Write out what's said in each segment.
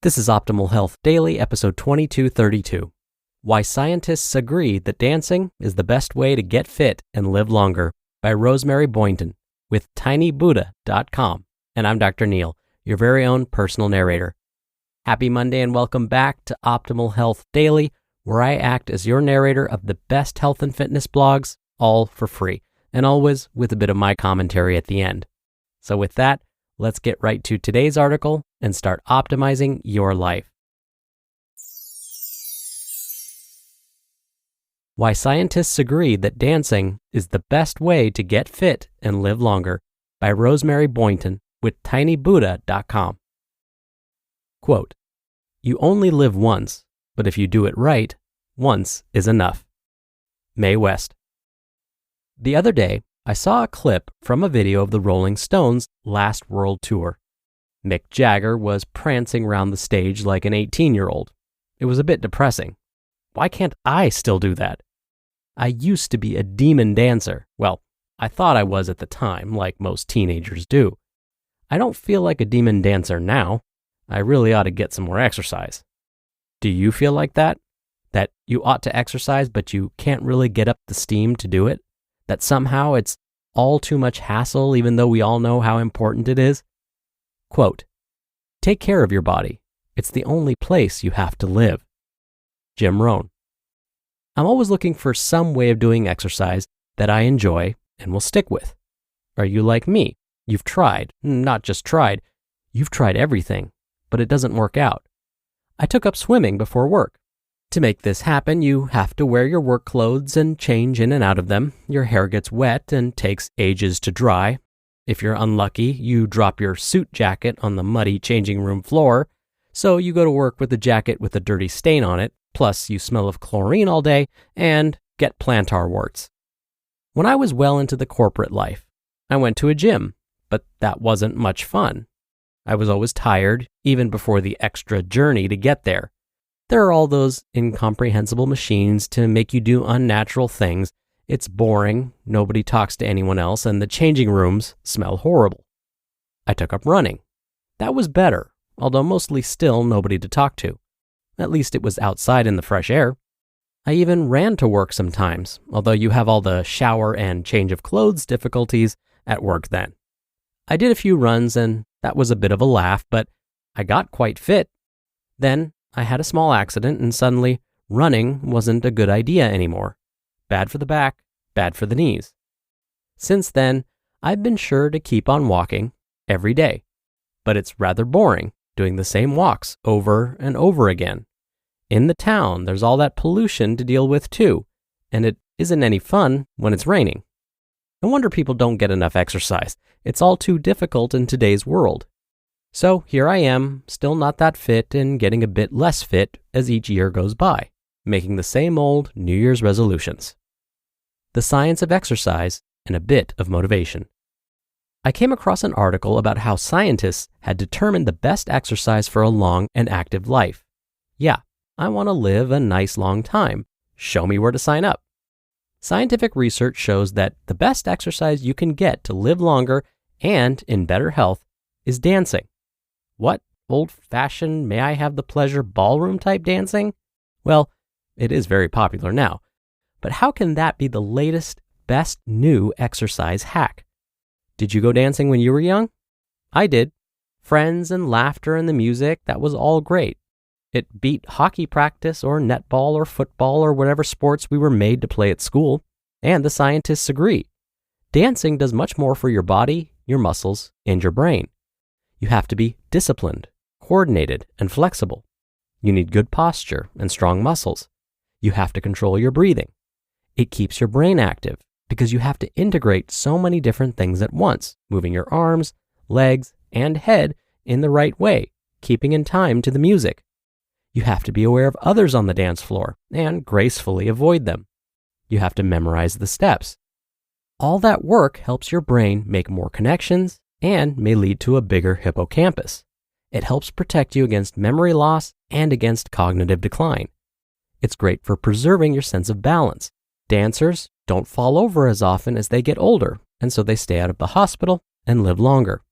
This is Optimal Health Daily, episode 2232. Why Scientists Agree That Dancing is the Best Way to Get Fit and Live Longer by Rosemary Bointon with tinybuddha.com. And I'm Dr. Neil, your very own personal narrator. Happy Monday and welcome back to Optimal Health Daily, where I act as your narrator of the best health and fitness blogs, all for free, and always with a bit of my commentary at the end. So with that, let's get right to today's article and start optimizing your life. Why Scientists Agree That Dancing is the Best Way to Get Fit and Live Longer by Rosemary Bointon with tinybuddha.com. Quote, "You only live once, but if you do it right, once is enough." Mae West. The other day, I saw a clip from a video of the Rolling Stones' last world tour. Mick Jagger was prancing around the stage like an 18-year-old. It was a bit depressing. Why can't I still do that? I used to be a demon dancer. Well, I thought I was at the time, like most teenagers do. I don't feel like a demon dancer now. I really ought to get some more exercise. Do you feel like that? That you ought to exercise, but you can't really get up the steam to do it? That somehow it's all too much hassle, even though we all know how important it is? Quote, "Take care of your body. It's the only place you have to live." Jim Rohn. I'm always looking for some way of doing exercise that I enjoy and will stick with. Are you like me? You've tried, not just tried, you've tried everything, but it doesn't work out. I took up swimming before work. To make this happen, you have to wear your work clothes and change in and out of them. Your hair gets wet and takes ages to dry. If you're unlucky, you drop your suit jacket on the muddy changing room floor, so you go to work with a jacket with a dirty stain on it, plus you smell of chlorine all day and get plantar warts. When I was well into the corporate life, I went to a gym, but that wasn't much fun. I was always tired, even before the extra journey to get there. There are all those incomprehensible machines to make you do unnatural things. It's boring, nobody talks to anyone else, and the changing rooms smell horrible. I took up running. That was better, although mostly still nobody to talk to. At least it was outside in the fresh air. I even ran to work sometimes, although you have all the shower and change of clothes difficulties at work then. I did a few runs and that was a bit of a laugh, but I got quite fit. Then I had a small accident and suddenly running wasn't a good idea anymore. Bad for the back, bad for the knees. Since then, I've been sure to keep on walking every day, but it's rather boring doing the same walks over and over again. In the town, there's all that pollution to deal with too, and it isn't any fun when it's raining. No wonder people don't get enough exercise. It's all too difficult in today's world. So here I am, still not that fit and getting a bit less fit as each year goes by, making the same old New Year's resolutions. The science of exercise and a bit of motivation. I came across an article about how scientists had determined the best exercise for a long and active life. Yeah, I want to live a nice long time. Show me where to sign up. Scientific research shows that the best exercise you can get to live longer and in better health is dancing. What? Old-fashioned, may I have the pleasure ballroom-type dancing? Well, it is very popular now. But how can that be the latest, best new exercise hack? Did you go dancing when you were young? I did. Friends and laughter and the music, that was all great. It beat hockey practice or netball or football or whatever sports we were made to play at school. And the scientists agree. Dancing does much more for your body, your muscles, and your brain. You have to be disciplined, coordinated, and flexible. You need good posture and strong muscles. You have to control your breathing. It keeps your brain active because you have to integrate so many different things at once, moving your arms, legs, and head in the right way, keeping in time to the music. You have to be aware of others on the dance floor and gracefully avoid them. You have to memorize the steps. All that work helps your brain make more connections and may lead to a bigger hippocampus. It helps protect you against memory loss and against cognitive decline. It's great for preserving your sense of balance. Dancers don't fall over as often as they get older, and so they stay out of the hospital and live longer.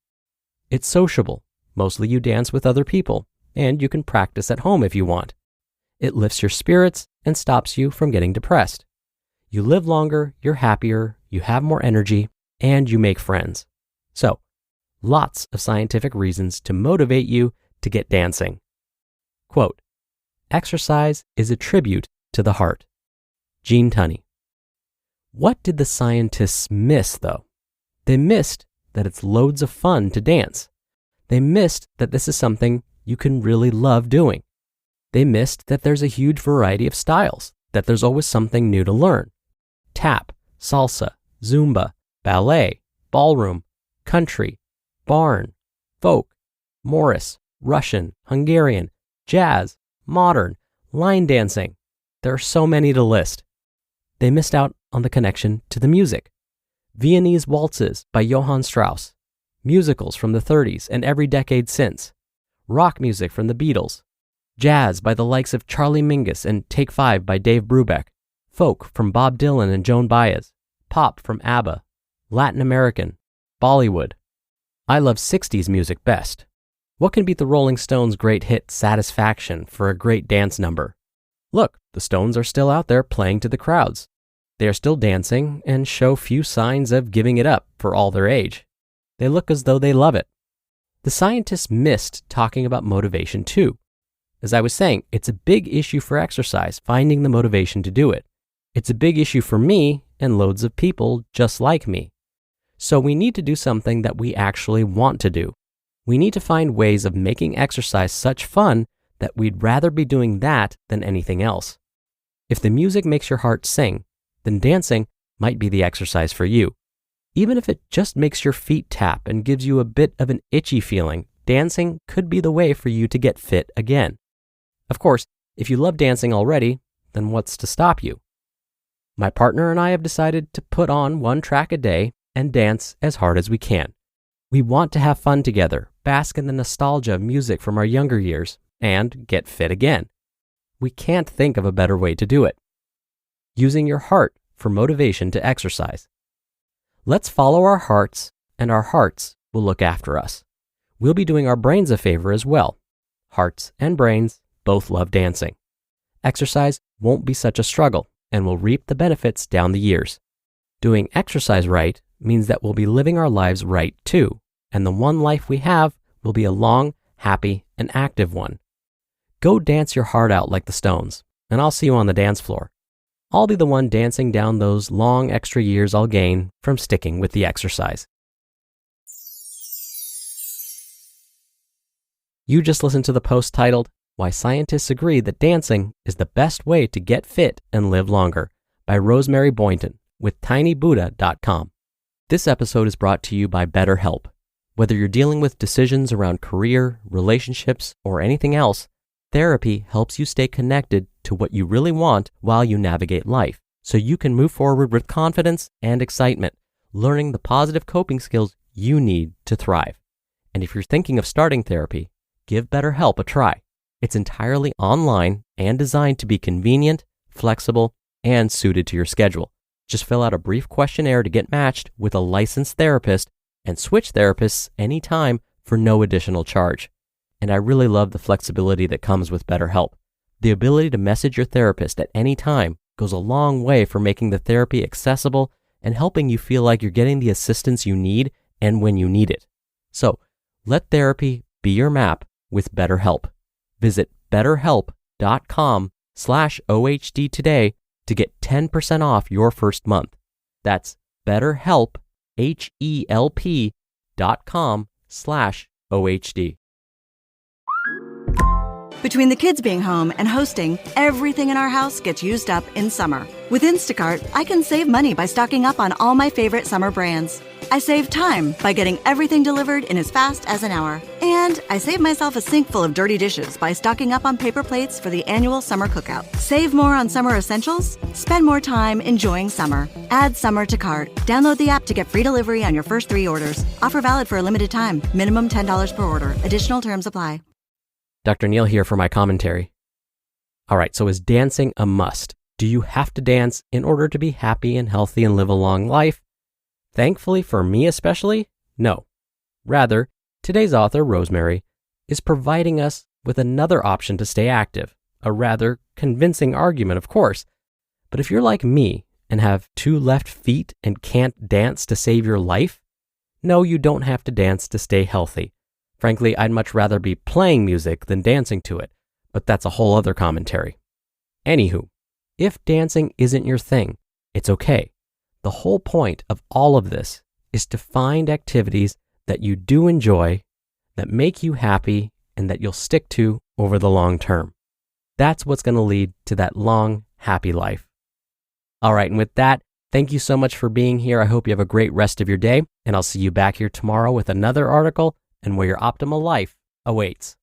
It's sociable. Mostly you dance with other people, and you can practice at home if you want. It lifts your spirits and stops you from getting depressed. You live longer, you're happier, you have more energy, and you make friends. So, lots of scientific reasons to motivate you to get dancing. Quote, exercise is a tribute to the heart. Gene Tunney. What did the scientists miss, though? They missed that it's loads of fun to dance. They missed that this is something you can really love doing. They missed that there's a huge variety of styles, that there's always something new to learn. Tap, salsa, Zumba, ballet, ballroom, country, barn, folk, Morris, Russian, Hungarian, jazz, modern, line dancing. There are so many to list. They missed out on the connection to the music. Viennese waltzes by Johann Strauss, musicals from the 30s and every decade since, rock music from the Beatles, jazz by the likes of Charlie Mingus and Take 5 by Dave Brubeck, folk from Bob Dylan and Joan Baez, pop from ABBA, Latin American, Bollywood. I love 60s music best. What can beat the Rolling Stones' great hit Satisfaction for a great dance number? Look, the Stones are still out there playing to the crowds. They are still dancing and show few signs of giving it up for all their age. They look as though they love it. The scientists missed talking about motivation too. As I was saying, it's a big issue for exercise, finding the motivation to do it. It's a big issue for me and loads of people just like me. So we need to do something that we actually want to do. We need to find ways of making exercise such fun that we'd rather be doing that than anything else. If the music makes your heart sing, then dancing might be the exercise for you. Even if it just makes your feet tap and gives you a bit of an itchy feeling, dancing could be the way for you to get fit again. Of course, if you love dancing already, then what's to stop you? My partner and I have decided to put on 1 track a day and dance as hard as we can. We want to have fun together, bask in the nostalgia of music from our younger years, and get fit again. We can't think of a better way to do it. Using your heart for motivation to exercise. Let's follow our hearts, and our hearts will look after us. We'll be doing our brains a favor as well. Hearts and brains both love dancing. Exercise won't be such a struggle, and we'll reap the benefits down the years. Doing exercise right means that we'll be living our lives right too, and the one life we have will be a long, happy, and active one. Go dance your heart out like the Stones, and I'll see you on the dance floor. I'll be the one dancing down those long extra years I'll gain from sticking with the exercise. You just listened to the post titled, Why Scientists Agree That Dancing is the Best Way to Get Fit and Live Longer by Rosemary Bointon with tinybuddha.com. This episode is brought to you by BetterHelp. Whether you're dealing with decisions around career, relationships, or anything else, therapy helps you stay connected to what you really want while you navigate life, so you can move forward with confidence and excitement, learning the positive coping skills you need to thrive. And if you're thinking of starting therapy, give BetterHelp a try. It's entirely online and designed to be convenient, flexible, and suited to your schedule. Just fill out a brief questionnaire to get matched with a licensed therapist and switch therapists anytime for no additional charge. And I really love the flexibility that comes with BetterHelp. The ability to message your therapist at any time goes a long way for making the therapy accessible and helping you feel like you're getting the assistance you need and when you need it. So, let therapy be your map with BetterHelp. Visit betterhelp.com/OHD today to get 10% off your first month. That's BetterHelp, HELP.com/OHD. Between the kids being home and hosting, everything in our house gets used up in summer. With Instacart, I can save money by stocking up on all my favorite summer brands. I save time by getting everything delivered in as fast as an hour. And I save myself a sink full of dirty dishes by stocking up on paper plates for the annual summer cookout. Save more on summer essentials? Spend more time enjoying summer. Add summer to cart. Download the app to get free delivery on your first 3 orders. Offer valid for a limited time. Minimum $10 per order. Additional terms apply. Dr. Neil here for my commentary. All right, so is dancing a must? Do you have to dance in order to be happy and healthy and live a long life? Thankfully for me especially, no. Rather, today's author, Rosemary, is providing us with another option to stay active. A rather convincing argument, of course. But if you're like me and have 2 left feet and can't dance to save your life, no, you don't have to dance to stay healthy. Frankly, I'd much rather be playing music than dancing to it, but that's a whole other commentary. Anywho, if dancing isn't your thing, it's okay. The whole point of all of this is to find activities that you do enjoy, that make you happy, and that you'll stick to over the long term. That's what's going to lead to that long, happy life. All right, and with that, thank you so much for being here. I hope you have a great rest of your day, and I'll see you back here tomorrow with another article and where your optimal life awaits.